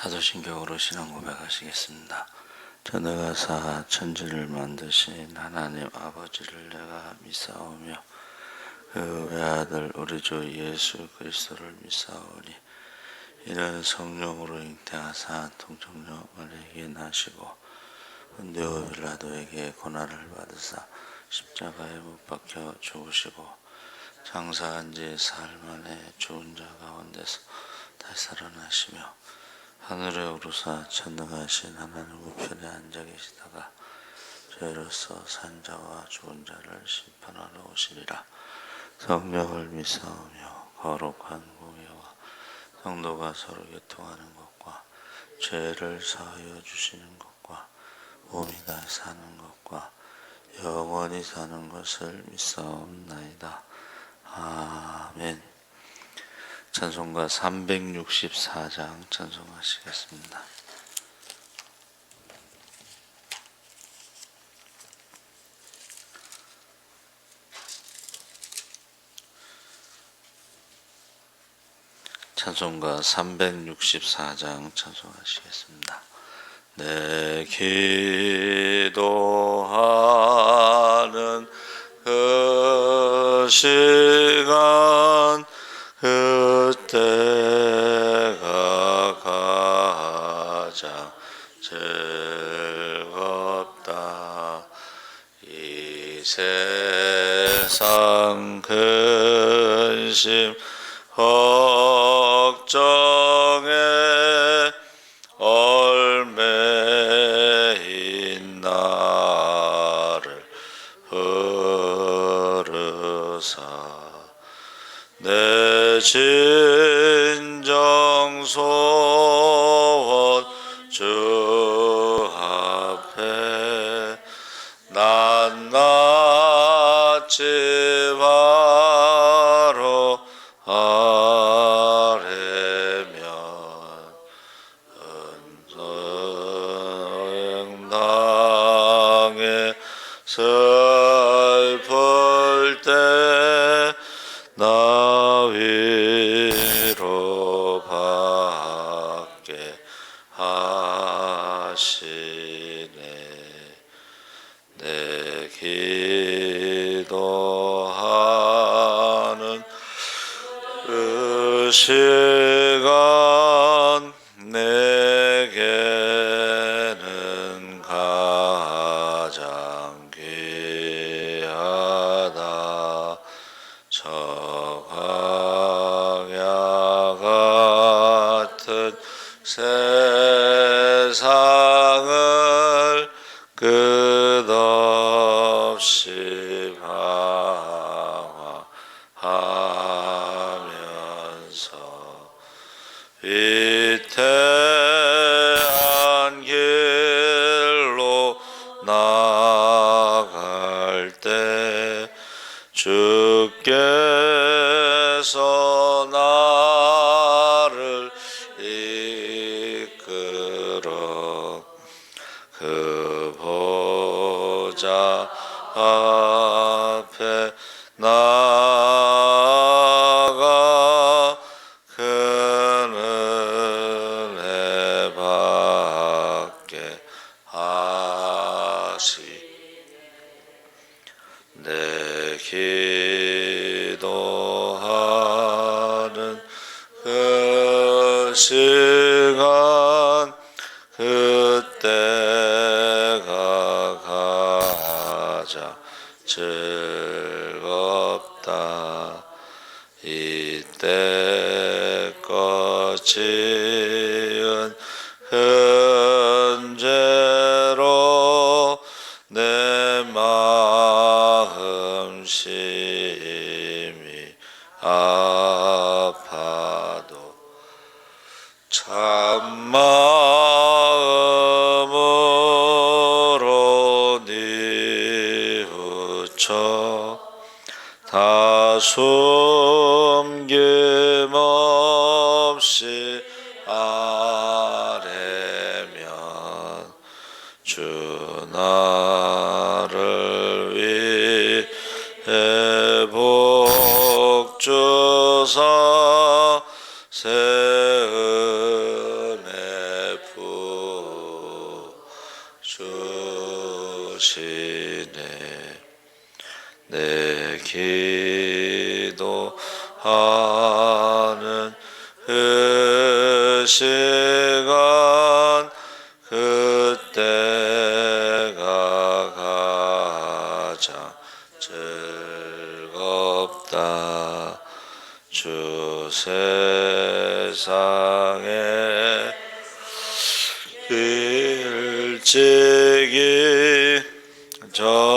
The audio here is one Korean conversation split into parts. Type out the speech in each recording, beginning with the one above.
사도신경으로 신앙 고백하시겠습니다. 전능하사 천지를 만드신 하나님 아버지를 내가 믿사오며 그 외아들 우리 주 예수 그리스도를 믿사오니 이는 성령으로 잉태하사 통정녀 마리아에게 나시고 본디오 빌라도에게 고난을 받으사 십자가에 못 박혀 죽으시고 장사한 지 사흘 만에 죽은 자 가운데서 다시 살아나시며 하늘에 오르사 전능하신 하나님 우편에 앉아 계시다가 죄로서 산 자와 죽은 자를 심판하러 오시리라. 성령을 믿사오며 거룩한 공예와 성도가 서로 교통하는 것과 죄를 사하여 주시는 것과 몸이 다시 사는 것과 영원히 사는 것을 믿사옵나이다. 아멘. 찬송가 364장 찬송하시겠습니다. 찬송가 364장 찬송하시겠습니다. 내 기도하는 그 시간 그때가 가장 즐겁다. 이 세상 근심 걱정에 얽매인 나를 부르사 내 진정 소원 주 앞에 낱낱이 바로 아뢰면 은정당에 슬플 때 나 위로 받게 하시네. 내 기도하는 그 시간 내게는 가장 귀하다. 저 광야 같은 세상을 끝없이 방황하면서 위태한 길로 나아갈 때 주께서 나를 이끌어 그 보좌 앞에 나아가 그 은혜 받게 하시. 내 기도하는 그 시간 그때가 가장 즐겁다. 이때껏 지은 흔죄로 내 마음 심히 아파도 참마음으로 뉘우쳐 다 숨김없이 아뢰면 주 나를 위해 복 주사 새 은혜 내 기도하는 그 시간 그때가 가장 즐겁다. 주 세상에 일찍이 저요람하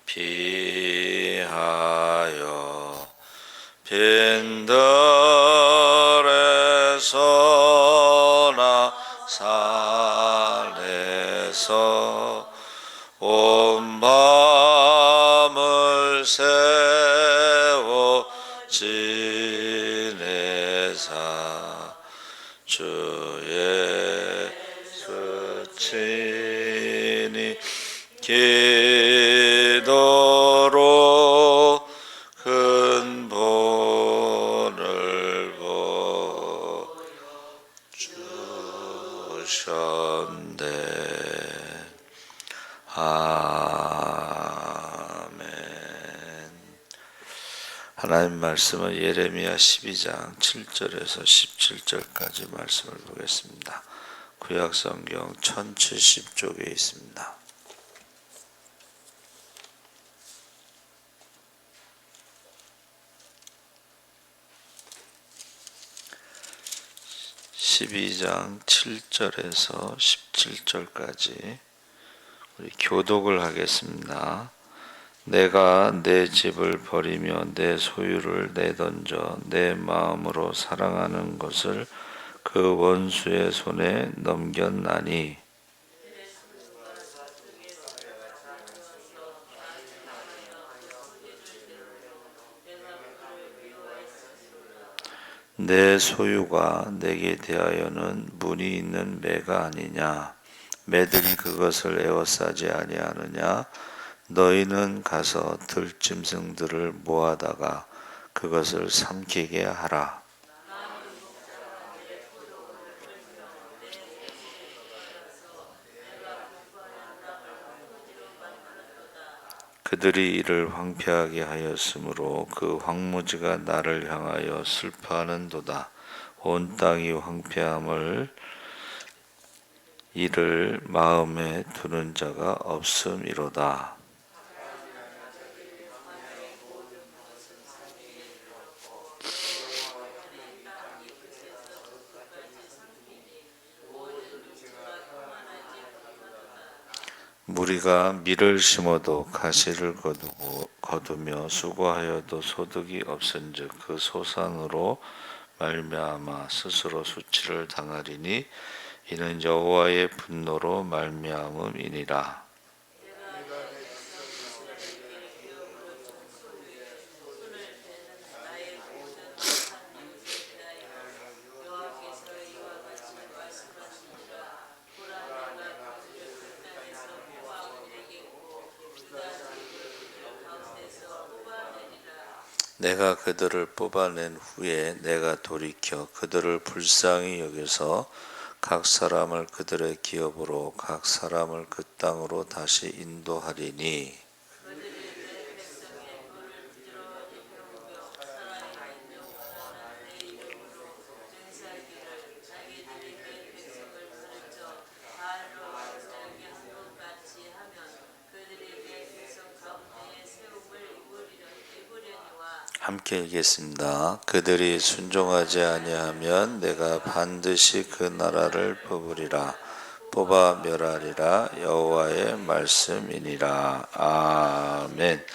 피하여 빈들에서나 산에서 온 밤을 새워 지내사 주의 수친이 기도로 큰 본을 보여주셨네. 아멘. 하나님 말씀은 예레미야 12장 7절에서 17절까지 말씀을 보겠습니다. 구약성경 1070쪽에 있습니다. (12장) 7절에서 17절까지 우리 교독을 하겠습니다. 내가 내 집을 버리며 내 소유를 내던져 내 마음으로 사랑하는 것을 그 원수의 손에 넘겼나니 내 소유가 내게 대하여는 문이 있는 매가 아니냐. 매들이 그것을 에워싸지 아니하느냐. 너희는 가서 들짐승들을 모아다가 그것을 삼키게 하라. 그들이 이를 황폐하게 하였으므로 그 황무지가 나를 향하여 슬퍼하는도다. 온 땅이 황폐함을 이를 마음에 두는 자가 없음이로다. 무리가 밀을 심어도 가시를 거두며 수고하여도 소득이 없은즉 그 소산으로 말미암아 스스로 수치를 당하리니 이는 여호와의 분노로 말미암음이니라. 내가 그들을 뽑아낸 후에 내가 돌이켜 그들을 불쌍히 여겨서 각 사람을 그들의 기업으로 각 사람을 그 땅으로 다시 인도하리니 함께 읽겠습니다. 그들이 순종하지 아니하면 내가 반드시 그 나라를 뽑으리라. 뽑아 멸하리라. 여호와의 말씀이니라. 아멘.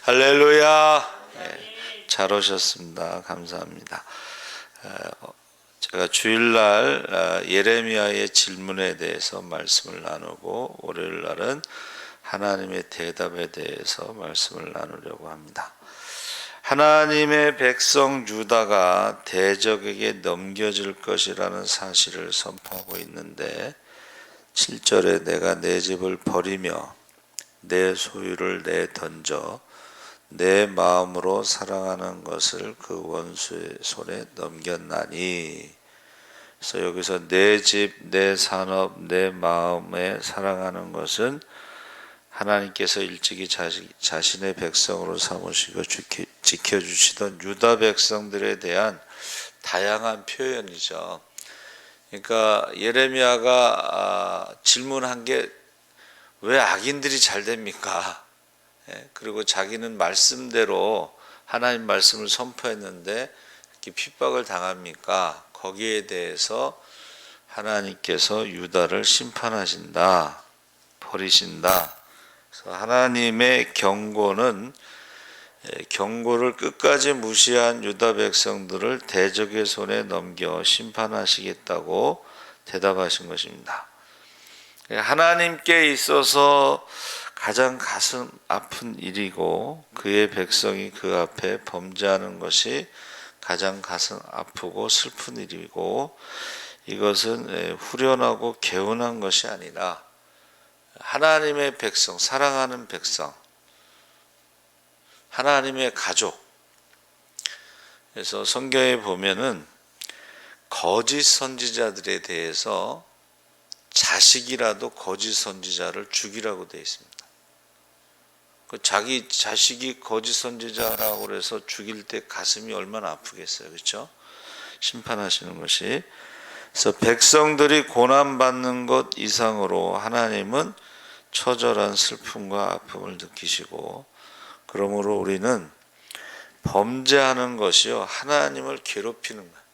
할렐루야. 네, 잘 오셨습니다. 감사합니다. 제가 주일날 예레미야의 질문에 대해서 말씀을 나누고 월요일날은 하나님의 대답에 대해서 말씀을 나누려고 합니다. 하나님의 백성 유다가 대적에게 넘겨질 것이라는 사실을 선포하고 있는데 7절에 내가 내 집을 버리며 내 소유를 내던져 내 마음으로 사랑하는 것을 그 원수의 손에 넘겼나니 그래서 여기서 내 집, 내 산업, 내 마음에 사랑하는 것은 하나님께서 일찍이 자신의 백성으로 삼으시고 지켜주시던 유다 백성들에 대한 다양한 표현이죠. 그러니까 예레미야가 질문한 게 왜 악인들이 잘 됩니까? 그리고 자기는 말씀대로 하나님 말씀을 선포했는데 이렇게 핍박을 당합니까? 거기에 대해서 하나님께서 유다를 심판하신다, 버리신다. 그래서 하나님의 경고를 끝까지 무시한 유다 백성들을 대적의 손에 넘겨 심판하시겠다고 대답하신 것입니다. 하나님께 있어서 가장 가슴 아픈 일이고 그의 백성이 그 앞에 범죄하는 것이 가장 가슴 아프고 슬픈 일이고 이것은 후련하고 개운한 것이 아니라 하나님의 백성, 사랑하는 백성, 하나님의 가족. 그래서 성경에 보면은 거짓 선지자들에 대해서 자식이라도 거짓 선지자를 죽이라고 되어 있습니다. 자기 자식이 거짓 선지자라고 그래서 죽일 때 가슴이 얼마나 아프겠어요, 그렇죠? 심판하시는 것이. 그래서 백성들이 고난받는 것 이상으로 하나님은 처절한 슬픔과 아픔을 느끼시고, 그러므로 우리는 범죄하는 것이요 하나님을 괴롭히는 거예요.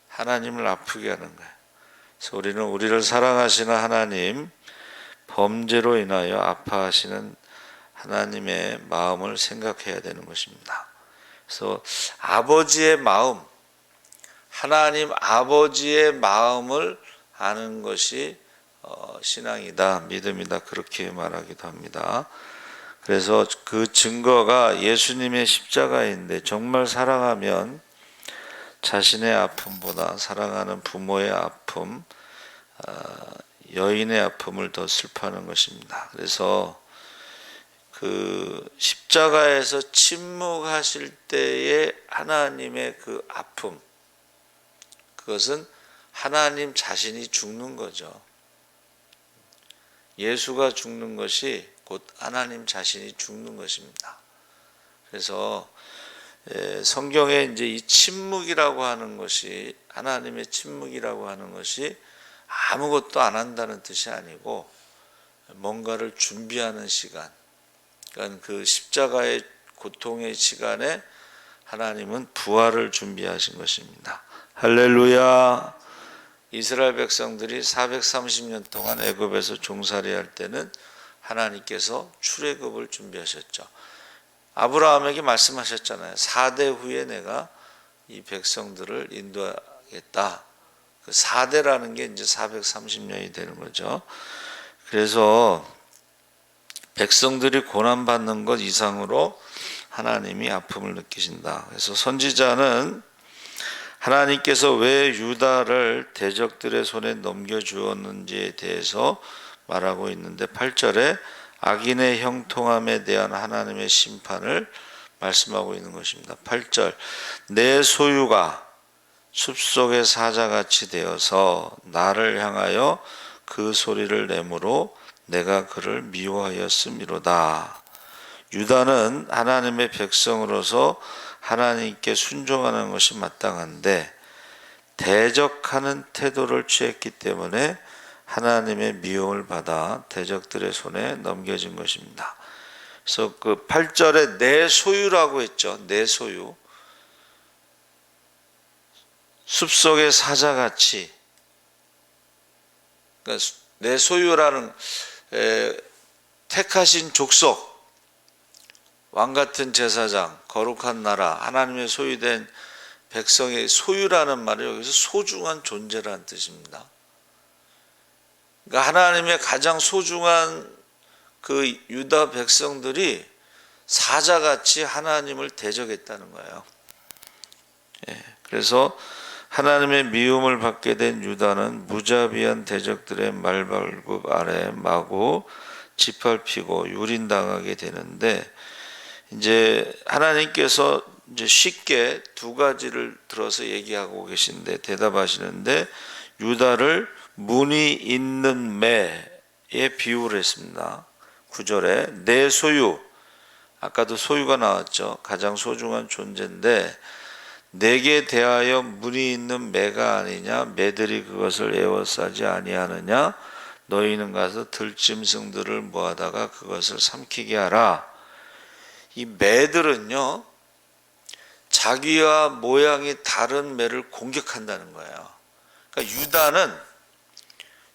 하나님을 아프게 하는 거예요. 그래서 우리는 우리를 사랑하시는 하나님, 범죄로 인하여 아파하시는 하나님의 마음을 생각해야 되는 것입니다. 그래서 아버지의 마음, 하나님 아버지의 마음을 아는 것이 신앙이다, 믿음이다, 그렇게 말하기도 합니다. 그래서 그 증거가 예수님의 십자가인데, 정말 사랑하면 자신의 아픔보다 사랑하는 부모의 아픔, 여인의 아픔을 더 슬퍼하는 것입니다. 그래서 그 십자가에서 침묵하실 때의 하나님의 그 아픔, 그것은 하나님 자신이 죽는 거죠. 예수가 죽는 것이 곧 하나님 자신이 죽는 것입니다. 그래서 성경에 이제 이 침묵이라고 하는 것이, 하나님의 침묵이라고 하는 것이 아무것도 안 한다는 뜻이 아니고 뭔가를 준비하는 시간, 그러니까 그 십자가의 고통의 시간에 하나님은 부활을 준비하신 것입니다. 할렐루야. 이스라엘 백성들이 430년 동안 애굽에서 종살이할 때는 하나님께서 출애굽을 준비하셨죠. 아브라함에게 말씀하셨잖아요. 4대 후에 내가 이 백성들을 인도하겠다. 그 4대라는 게 이제 430년이 되는 거죠. 그래서 백성들이 고난받는 것 이상으로 하나님이 아픔을 느끼신다. 그래서 선지자는 하나님께서 왜 유다를 대적들의 손에 넘겨주었는지에 대해서 말하고 있는데, 8절에 악인의 형통함에 대한 하나님의 심판을 말씀하고 있는 것입니다. 8절, 내 소유가 숲속의 사자같이 되어서 나를 향하여 그 소리를 내므로 내가 그를 미워하였음이로다. 유다는 하나님의 백성으로서 하나님께 순종하는 것이 마땅한데 대적하는 태도를 취했기 때문에 하나님의 미움을 받아 대적들의 손에 넘겨진 것입니다. 그래서 그 8절에 내 소유라고 했죠. 내 소유. 숲속의 사자같이, 그러니까 내 소유라는 택하신 족속, 왕같은 제사장, 거룩한 나라, 하나님의 소유된 백성의 소유라는 말이 여기서 소중한 존재라는 뜻입니다. 그러니까 하나님의 가장 소중한 그 유다 백성들이 사자같이 하나님을 대적했다는 거예요. 그래서 하나님의 미움을 받게 된 유다는 무자비한 대적들의 말발굽 아래 마구 짓밟히고 유린당하게 되는데, 이제 하나님께서 이제 쉽게 두 가지를 들어서 얘기하고 계신데 대답하시는데 유다를 문이 있는 매에 비유를 했습니다. 9절에 내 소유, 아까도 소유가 나왔죠. 가장 소중한 존재인데 내게 대하여 문이 있는 매가 아니냐, 매들이 그것을 에워싸지 아니하느냐, 너희는 가서 들짐승들을 모아다가 그것을 삼키게 하라. 이 매들은요 자기와 모양이 다른 매를 공격한다는 거예요. 그러니까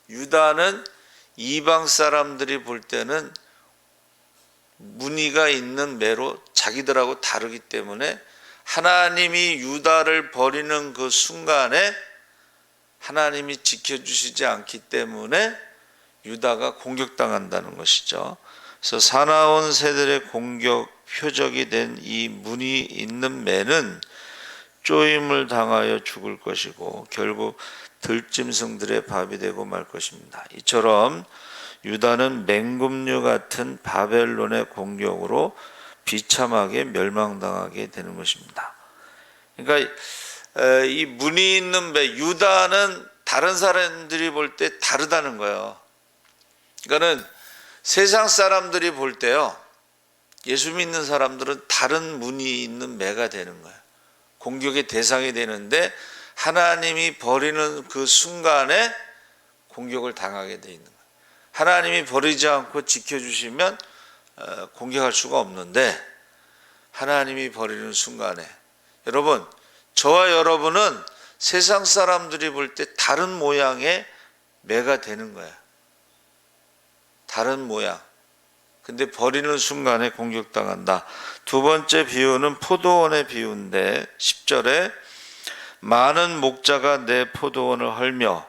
유다는 이방 사람들이 볼 때는 무늬가 있는 매로 자기들하고 다르기 때문에 하나님이 유다를 버리는 그 순간에 하나님이 지켜주시지 않기 때문에 유다가 공격당한다는 것이죠. 그래서 사나운 새들의 공격 표적이 된 이 무늬 있는 매는 쪼임을 당하여 죽을 것이고 결국 들짐승들의 밥이 되고 말 것입니다. 이처럼 유다는 맹금류 같은 바벨론의 공격으로 비참하게 멸망당하게 되는 것입니다. 그러니까 이 무늬 있는 매, 유다는 다른 사람들이 볼 때 다르다는 거예요. 그러니까는 세상 사람들이 볼 때요, 예수 믿는 사람들은 다른 무늬 있는 매가 되는 거예요. 공격의 대상이 되는데 하나님이 버리는 그 순간에 공격을 당하게 돼 있는 거예요. 하나님이 버리지 않고 지켜주시면 공격할 수가 없는데 하나님이 버리는 순간에, 여러분, 저와 여러분은 세상 사람들이 볼 때 다른 모양의 매가 되는 거예요. 다른 모양. 근데 버리는 순간에 공격당한다. 두 번째 비유는 포도원의 비유인데 10절에 많은 목자가 내 포도원을 헐며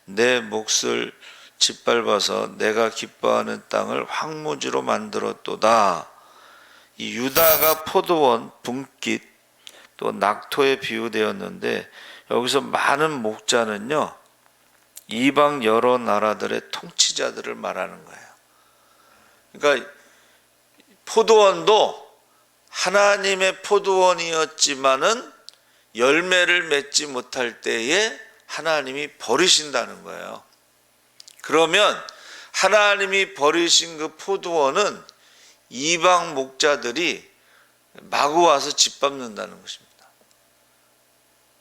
내 몫을 짓밟아서 내가 기뻐하는 땅을 황무지로 만들었도다. 이 유다가 포도원, 분깃, 또 낙토에 비유되었는데 여기서 많은 목자는요 이방 여러 나라들의 통치자들을 말하는 거예요. 그러니까 포도원도 하나님의 포도원이었지만은 열매를 맺지 못할 때에 하나님이 버리신다는 거예요. 그러면 하나님이 버리신 그 포도원은 이방 목자들이 마구 와서 짓밟는다는 것입니다.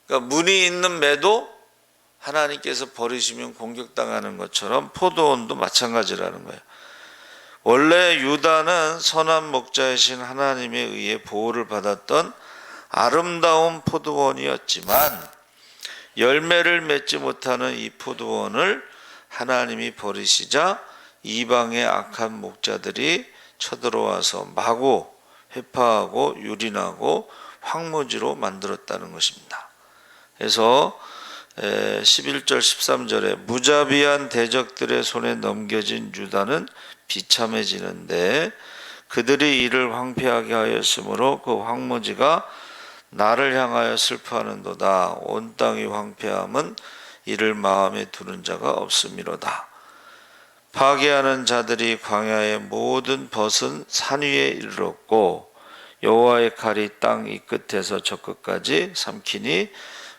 그러니까 문이 있는 매도 하나님께서 버리시면 공격당하는 것처럼 포도원도 마찬가지라는 거예요. 원래 유다는 선한 목자이신 하나님에 의해 보호를 받았던 아름다운 포도원이었지만 열매를 맺지 못하는 이 포도원을 하나님이 버리시자 이방의 악한 목자들이 쳐들어와서 마구 회파하고 유린하고 황무지로 만들었다는 것입니다. 그래서 11절 13절에 무자비한 대적들의 손에 넘겨진 유다는 비참해지는데 그들이 이를 황폐하게 하였으므로 그 황무지가 나를 향하여 슬퍼하는도다. 온 땅이 황폐함은 이를 마음에 두는 자가 없음이로다. 파괴하는 자들이 광야의 모든 벗은 산 위에 이르렀고 여호와의 칼이 땅 이 끝에서 저 끝까지 삼키니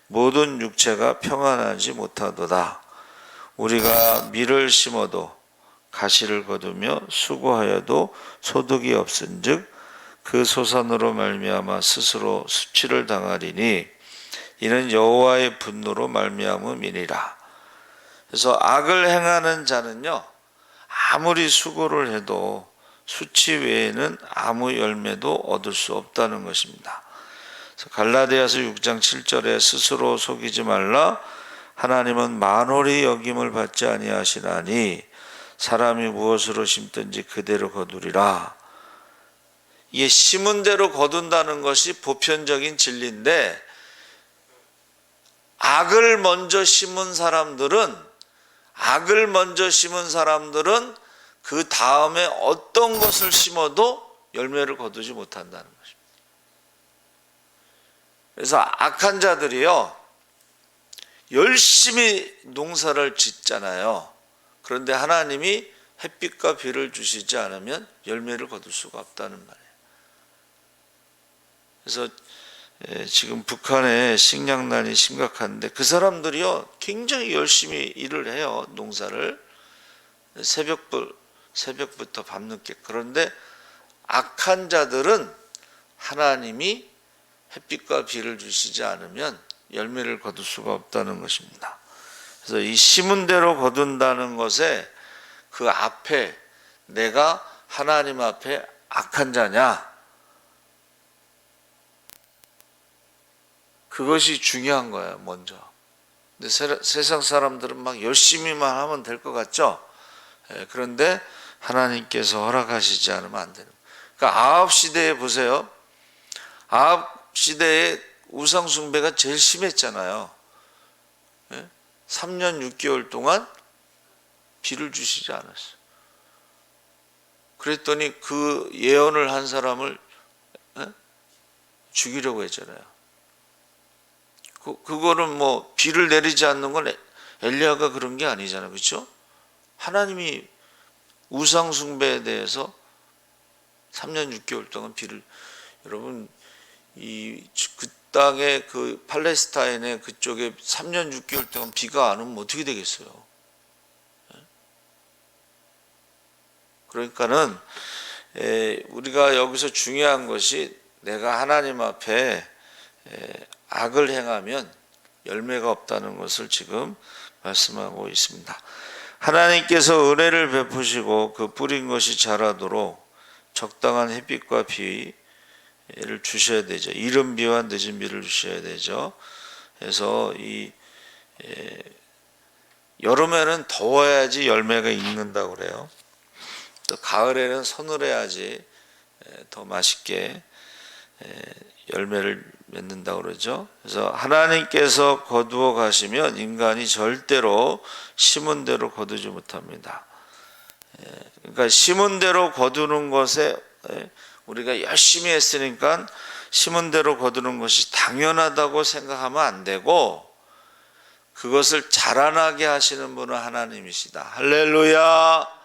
모든 육체가 평안하지 못하도다. 우리가 밀을 심어도 가시를 거두며 수고하여도 소득이 없은즉 그 소산으로 말미암아 스스로 수치를 당하리니 이는 여호와의 분노로 말미암음이니라. 그래서 악을 행하는 자는요 아무리 수고를 해도 수치 외에는 아무 열매도 얻을 수 없다는 것입니다. 그래서 갈라디아서 6장 7절에 스스로 속이지 말라. 하나님은 만홀히 여김을 받지 아니하시나니 사람이 무엇으로 심든지 그대로 거두리라. 이게 심은 대로 거둔다는 것이 보편적인 진리인데 악을 먼저 심은 사람들은 그 다음에 어떤 것을 심어도 열매를 거두지 못한다는 것입니다. 그래서 악한 자들이요 열심히 농사를 짓잖아요. 그런데 하나님이 햇빛과 비를 주시지 않으면 열매를 거둘 수가 없다는 말이에요. 그래서 지금 북한의 식량난이 심각한데 그 사람들이요 굉장히 열심히 일을 해요. 농사를 새벽부터 밤늦게. 그런데 악한 자들은 하나님이 햇빛과 비를 주시지 않으면 열매를 거둘 수가 없다는 것입니다. 그래서 이 심은 대로 거둔다는 것에 그 앞에 내가 하나님 앞에 악한 자냐, 그것이 중요한 거예요. 먼저. 근데 세상 사람들은 막 열심히만 하면 될 것 같죠? 그런데 하나님께서 허락하시지 않으면 안 되는 거예요. 그러니까 아합 시대에 보세요. 아합 시대에 우상 숭배가 제일 심했잖아요. 3년 6개월 동안 비를 주시지 않았어요. 그랬더니 그 예언을 한 사람을 죽이려고 했잖아요. 그거는 뭐 비를 내리지 않는 건 엘리야가 그런 게 아니잖아요. 그렇죠? 하나님이 우상 숭배에 대해서 3년 6개월 동안 비를, 여러분 그 땅에 그 팔레스타인의 그쪽에 3년 6개월 동안 비가 안 오면 어떻게 되겠어요? 그러니까는 우리가 여기서 중요한 것이 내가 하나님 앞에 악을 행하면 열매가 없다는 것을 지금 말씀하고 있습니다. 하나님께서 은혜를 베푸시고 그 뿌린 것이 자라도록 적당한 햇빛과 비를 주셔야 되죠. 이른 비와 늦은 비를 주셔야 되죠. 그래서 이 여름에는 더워야지 열매가 익는다고 그래요. 또 가을에는 서늘해야지 더 맛있게 열매를 맺는다고 그러죠. 그래서 하나님께서 거두어 가시면 인간이 절대로 심은 대로 거두지 못합니다. 그러니까 심은 대로 거두는 것에 우리가 열심히 했으니까 심은 대로 거두는 것이 당연하다고 생각하면 안 되고, 그것을 자라나게 하시는 분은 하나님이시다. 할렐루야.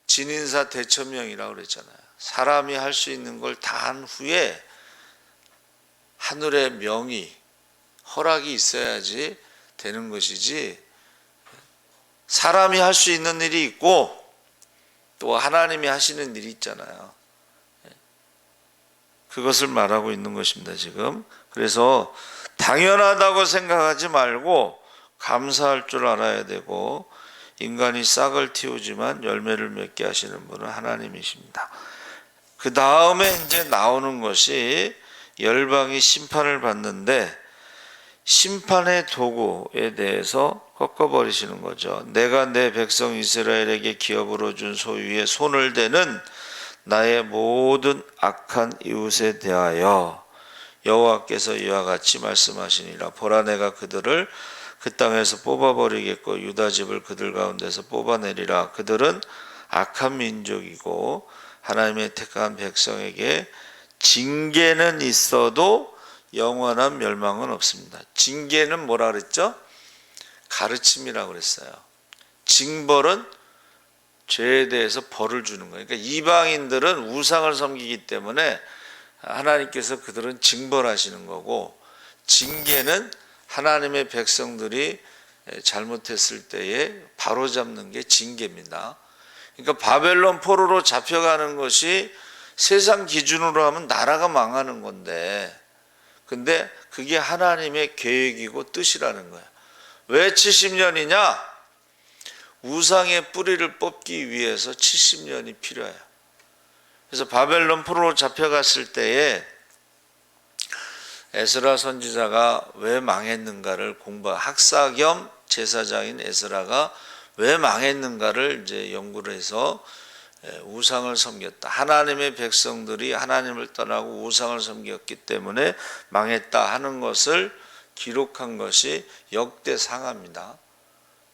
진인사 대천명이라고 그랬잖아요. 사람이 할 수 있는 걸 다 한 후에 하늘의 명이, 허락이 있어야지 되는 것이지, 사람이 할 수 있는 일이 있고 또 하나님이 하시는 일이 있잖아요. 그것을 말하고 있는 것입니다, 지금. 그래서 당연하다고 생각하지 말고 감사할 줄 알아야 되고, 인간이 싹을 틔우지만 열매를 맺게 하시는 분은 하나님이십니다. 그 다음에 이제 나오는 것이 열방이 심판을 받는데, 심판의 도구에 대해서 꺾어버리시는 거죠. 내가 내 백성 이스라엘에게 기업으로 준 소유에 손을 대는 나의 모든 악한 이웃에 대하여 여호와께서 이와 같이 말씀하시니라. 보라, 내가 그들을 그 땅에서 뽑아버리겠고 유다 집을 그들 가운데서 뽑아내리라. 그들은 악한 민족이고 하나님의 택한 백성에게 징계는 있어도 영원한 멸망은 없습니다. 징계는 뭐라 그랬죠? 가르침이라고 그랬어요. 징벌은 죄에 대해서 벌을 주는 거예요. 그러니까 이방인들은 우상을 섬기기 때문에 하나님께서 그들은 징벌하시는 거고, 징계는 하나님의 백성들이 잘못했을 때에 바로잡는 게 징계입니다. 그러니까 바벨론 포로로 잡혀가는 것이 세상 기준으로 하면 나라가 망하는 건데, 근데 그게 하나님의 계획이고 뜻이라는 거예요. 왜 70년이냐? 우상의 뿌리를 뽑기 위해서 70년이 필요해요. 그래서 바벨론 포로로 잡혀갔을 때에 에스라 선지자가 왜 망했는가를 학사 겸 제사장인 에스라가 왜 망했는가를 이제 연구를 해서 우상을 섬겼다. 하나님의 백성들이 하나님을 떠나고 우상을 섬겼기 때문에 망했다 하는 것을 기록한 것이 역대상하입니다.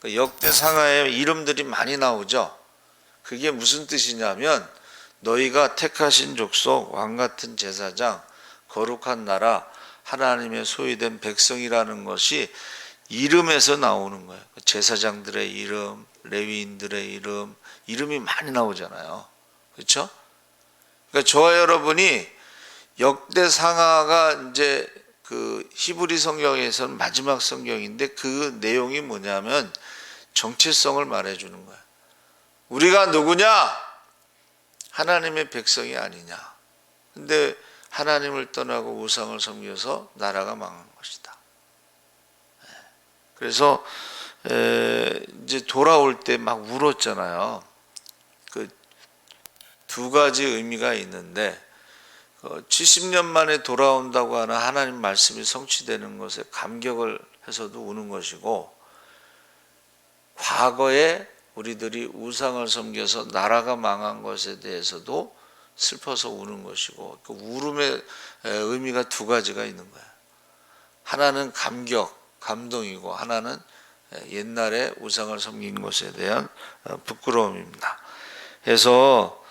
역대상하에 이름들이 많이 나오죠. 그게 무슨 뜻이냐면, 너희가 택하신 족속, 왕같은 제사장, 거룩한 나라, 하나님의 소유된 백성이라는 것이 이름에서 나오는 거예요. 제사장들의 이름, 레위인들의 이름, 이름이 많이 나오잖아요. 그렇죠? 그러니까 저와 여러분이 역대상하가 이제 그 히브리 성경에서는 마지막 성경인데 그 내용이 뭐냐면 정체성을 말해주는 거야. 우리가 누구냐? 하나님의 백성이 아니냐. 근데 하나님을 떠나고 우상을 섬겨서 나라가 망한 것이다. 그래서 이제 돌아올 때 막 울었잖아요. 그 두 가지 의미가 있는데 70년 만에 돌아온다고 하는 하나님 말씀이 성취되는 것에 감격을 해서도 우는 것이고, 과거에 우리들이 우상을 섬겨서 나라가 망한 것에 대해서도 슬퍼서 우는 것이고, 그 울음의 의미가 두 가지가 있는 거야. 하나는 감격, 감동이고, 하나는 옛날에 우상을 섬긴 것에 대한 부끄러움입니다. 그래서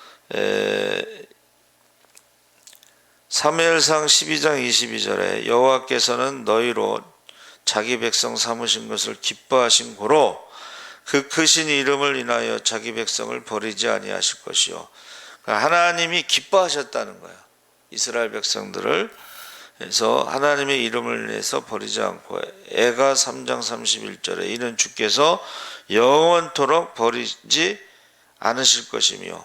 사무엘상 12장 22절에 여호와께서는 너희로 자기 백성 삼으신 것을 기뻐하신 고로 그 크신 이름을 인하여 자기 백성을 버리지 아니하실 것이요. 하나님이 기뻐하셨다는 거예요. 이스라엘 백성들을. 그래서 하나님의 이름을 인해서 버리지 않고, 애가 3장 31절에 이는 주께서 영원토록 버리지 않으실 것이며,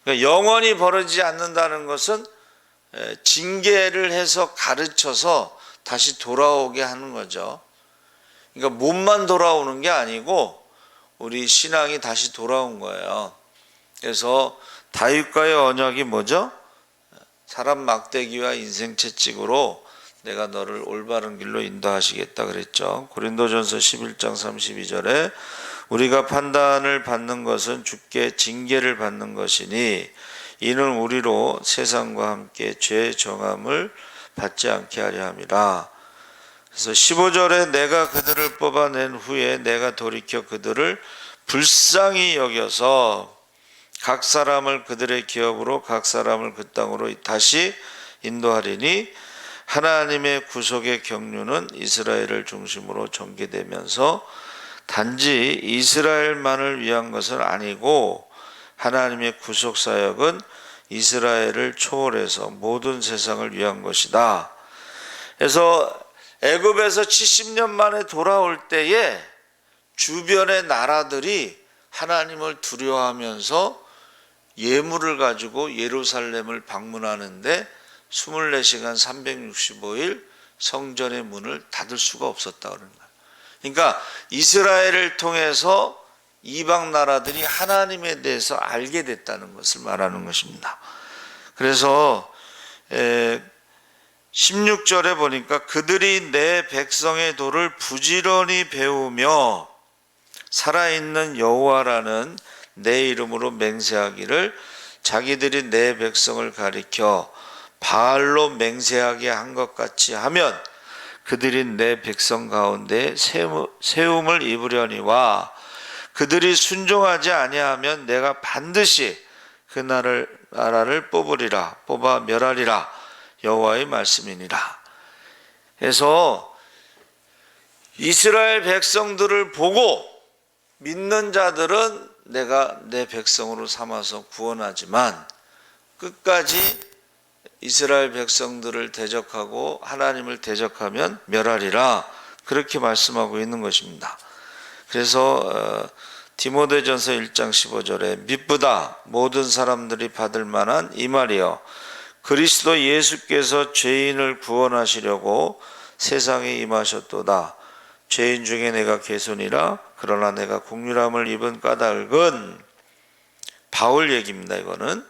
그러니까 영원히 버리지 않는다는 것은 징계를 해서 가르쳐서 다시 돌아오게 하는 거죠. 그러니까 몸만 돌아오는 게 아니고 우리 신앙이 다시 돌아온 거예요. 그래서 다윗과의 언약이 뭐죠? 사람 막대기와 인생 채찍으로 내가 너를 올바른 길로 인도하시겠다 그랬죠. 고린도전서 11장 32절에 우리가 판단을 받는 것은 주께 징계를 받는 것이니 이는 우리로 세상과 함께 죄 정함을 받지 않게 하려 함이라. 그래서 15절에 내가 그들을 뽑아낸 후에 내가 돌이켜 그들을 불쌍히 여겨서 각 사람을 그들의 기업으로 각 사람을 그 땅으로 다시 인도하리니 하나님의 구속의 경륜은 이스라엘을 중심으로 전개되면서 단지 이스라엘만을 위한 것은 아니고 하나님의 구속 사역은 이스라엘을 초월해서 모든 세상을 위한 것이다. 그래서 애굽에서 70년 만에 돌아올 때에 주변의 나라들이 하나님을 두려워하면서 예물을 가지고 예루살렘을 방문하는데 24시간 365일 성전의 문을 닫을 수가 없었다 그러는 거예요. 그러니까 이스라엘을 통해서 이방 나라들이 하나님에 대해서 알게 됐다는 것을 말하는 것입니다. 그래서 16절에 보니까 그들이 내 백성의 도를 부지런히 배우며 살아있는 여호와라는 내 이름으로 맹세하기를 자기들이 내 백성을 가리켜 바알로 맹세하게 한 것 같이 하면 그들이 내 백성 가운데 세움을 입으려니와 그들이 순종하지 아니하면 내가 반드시 그 나라를 뽑아 멸하리라. 여호와의 말씀이니라. 그래서 이스라엘 백성들을 보고 믿는 자들은 내가 내 백성으로 삼아서 구원하지만 끝까지 이스라엘 백성들을 대적하고 하나님을 대적하면 멸하리라. 그렇게 말씀하고 있는 것입니다. 그래서 디모데전서 1장 15절에 미쁘다 모든 사람들이 받을 만한 이 말이여 그리스도 예수께서 죄인을 구원하시려고 세상에 임하셨도다. 죄인 중에 내가 개손이라 그러나 내가 긍휼함을 입은 까닭은 바울 얘기입니다. 이거는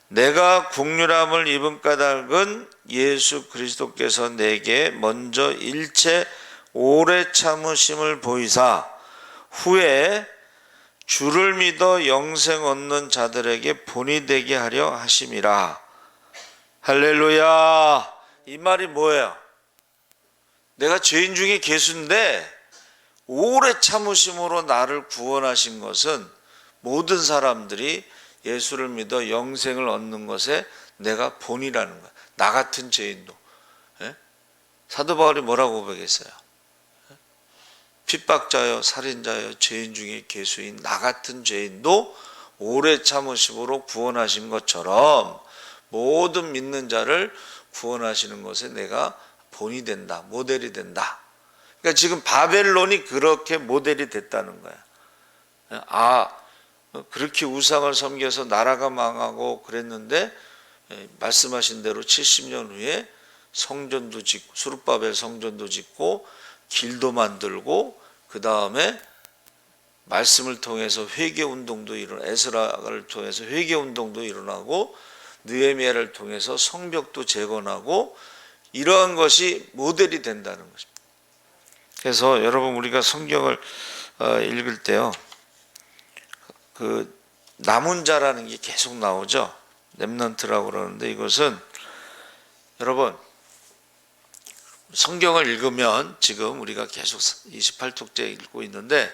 내가 긍휼함을 입은 까닭은 예수 그리스도께서 내게 먼저 일체 오래 참으심을 보이사 후에 주를 믿어 영생 얻는 자들에게 본이 되게 하려 하심이라. 할렐루야. 이 말이 뭐예요? 내가 죄인 중에 개수인데 오래 참으심으로 나를 구원하신 것은 모든 사람들이 예수를 믿어 영생을 얻는 것에 내가 본이라는 거야. 나 같은 죄인도. 사도 바울이 뭐라고 고백했어요? 핍박자여 살인자여 죄인 중에 개수인 나 같은 죄인도 오래 참으심으로 구원하신 것처럼 모든 믿는 자를 구원하시는 것에 내가 본이 된다, 모델이 된다. 그러니까 지금 바벨론이 그렇게 모델이 됐다는 거야. 그렇게 우상을 섬겨서 나라가 망하고 그랬는데 말씀하신 대로 70년 후에 성전도 짓고 수룹바벨 성전도 짓고 길도 만들고 그 다음에 말씀을 통해서 회개 운동도 에스라를 통해서 회개 운동도 일어나고 느헤미야를 통해서 성벽도 재건하고 이러한 것이 모델이 된다는 것입니다. 그래서 여러분 우리가 성경을 읽을 때요, 그 남은 자라는 게 계속 나오죠. 렘넌트라고 그러는데 이것은 여러분 성경을 읽으면 지금 우리가 계속 28쪽째 읽고 있는데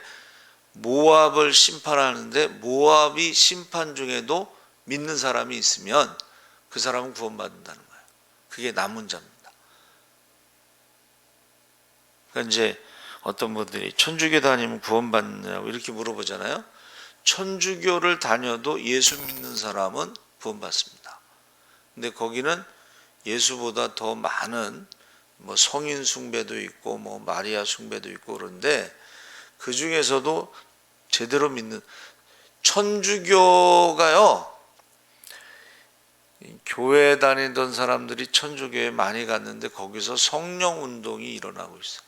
모압을 심판하는데 모압이 심판 중에도 믿는 사람이 있으면 그 사람은 구원받는다는 거예요. 그게 남은 자입니다. 그러니까 이제 어떤 분들이 천주교 다니면 구원받느냐고 이렇게 물어보잖아요. 천주교를 다녀도 예수 믿는 사람은 구원받습니다. 근데 거기는 예수보다 더 많은 뭐 성인 숭배도 있고 뭐 마리아 숭배도 있고 그런데 그 중에서도 제대로 믿는 천주교가요, 교회 다니던 사람들이 천주교에 많이 갔는데 거기서 성령 운동이 일어나고 있어.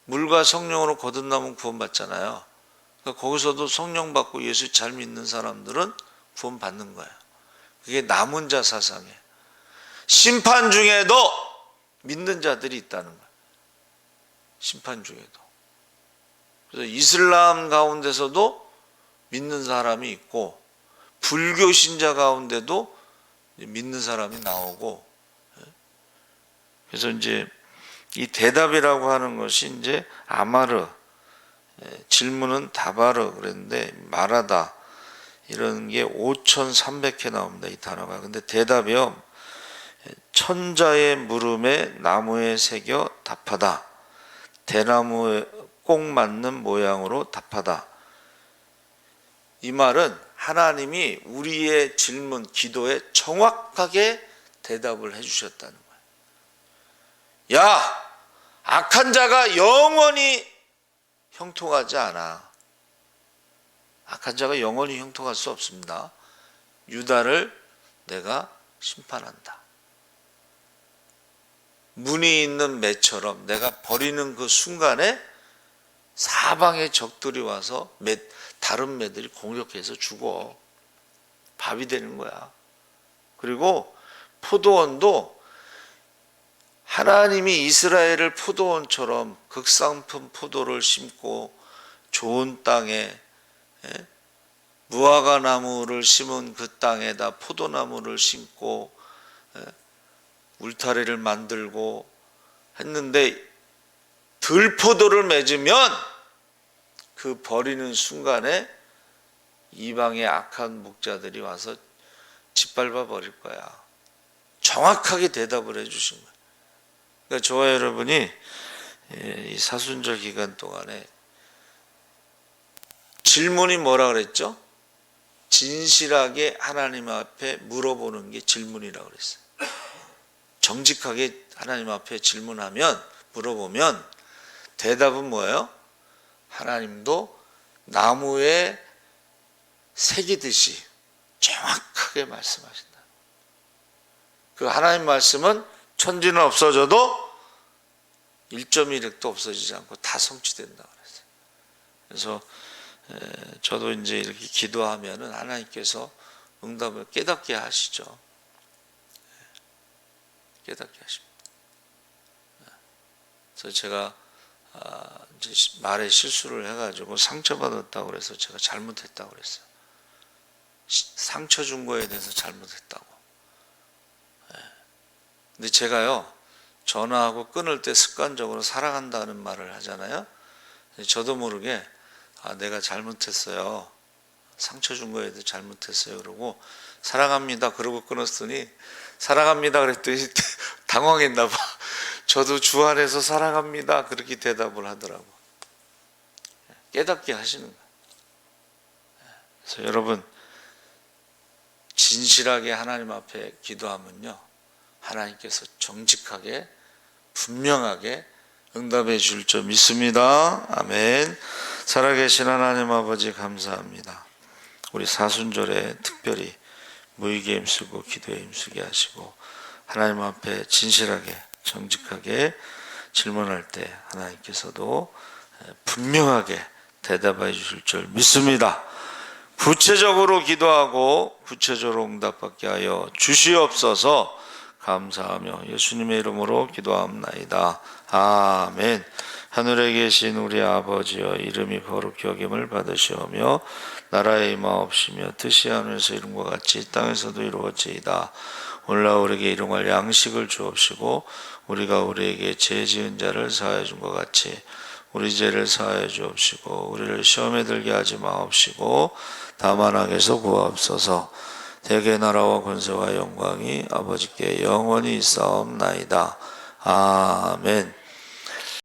물과 성령으로 거듭나면 구원받잖아요. 그러니까 거기서도 성령 받고 예수 잘 믿는 사람들은 구원받는 거예요. 그게 남은 자 사상이에요. 심판 중에도 믿는 자들이 있다는 거예요. 심판 중에도. 그래서 이슬람 가운데서도 믿는 사람이 있고 불교 신자 가운데도 믿는 사람이 나오고, 그래서 이제 이 대답이라고 하는 것이 이제 아마르, 질문은 다바르 그랬는데 말하다 이런 게 5,300회 나옵니다. 이 단어가. 근데 대답이요, 천자의 물음에 나무에 새겨 답하다. 대나무에 꼭 맞는 모양으로 답하다. 이 말은 하나님이 우리의 질문, 기도에 정확하게 대답을 해주셨다는 거예요. 야, 악한 자가 영원히 형통하지 않아. 악한 자가 영원히 형통할 수 없습니다. 유다를 내가 심판한다. 문이 있는 매처럼 내가 버리는 그 순간에 사방의 적들이 와서 다른 매들이 공격해서 죽어. 밥이 되는 거야. 그리고 포도원도 하나님이 이스라엘을 포도원처럼 극상품 포도를 심고 좋은 땅에, 무화과 나무를 심은 그 땅에다 포도나무를 심고 울타리를 만들고 했는데 들포도를 맺으면 그 버리는 순간에 이방의 악한 목자들이 와서 짓밟아 버릴 거야. 정확하게 대답을 해주신 거예요. 그러니까 저와 여러분이 이 사순절 기간 동안에 질문이 뭐라 그랬죠? 진실하게 하나님 앞에 물어보는 게 질문이라고 그랬어요. 정직하게 하나님 앞에 질문하면, 물어보면 대답은 뭐예요? 하나님도 나무에 새기듯이 정확하게 말씀하신다. 그 하나님 말씀은 천지는 없어져도 1.1획도 없어지지 않고 다 성취된다고 그랬어요. 그래서 저도 이제 이렇게 기도하면은 하나님께서 응답을 깨닫게 하시죠. 깨닫게 하십니다. 그래서 제가 이제 말에 실수를 해가지고 상처받았다고 그래서 제가 잘못했다고 그랬어요. 상처 준 거에 대해서 잘못했다고. 근데 제가요, 전화하고 끊을 때 습관적으로 사랑한다는 말을 하잖아요. 저도 모르게 내가 잘못했어요. 상처 준 거에 대해서 잘못했어요. 그러고 사랑합니다. 그러고 끊었더니 사랑합니다. 그랬더니 당황했나 봐. 저도 주 안에서 사랑합니다. 그렇게 대답을 하더라고. 깨닫게 하시는 거예요. 그래서 여러분, 진실하게 하나님 앞에 기도하면요, 하나님께서 정직하게 분명하게 응답해 줄 줄 믿습니다. 아멘. 살아계신 하나님 아버지 감사합니다. 우리 사순절에 특별히 무의기에 힘쓰고 기도에 힘쓰게 하시고 하나님 앞에 진실하게 정직하게 질문할 때 하나님께서도 분명하게 대답해 주실 줄 믿습니다. 구체적으로 기도하고 구체적으로 응답받게 하여 주시옵소서. 감사하며 예수님의 이름으로 기도합나이다. 아멘. 하늘에 계신 우리 아버지여, 이름이 거룩히 여김을 받으시오며 나라의 임하옵시며 뜻이 하늘에서 이룬 것 같이 땅에서도 이루어지이다. 오늘날 우리에게 일용할 양식을 주옵시고 우리가 우리에게 죄 지은 자를 사하여 준 것 같이 우리 죄를 사하여 주옵시고 우리를 시험에 들게 하지 마옵시고 다만 악에서 구하옵소서. 대개 나라와 권세와 영광이 아버지께 영원히 있사옵나이다. 아멘.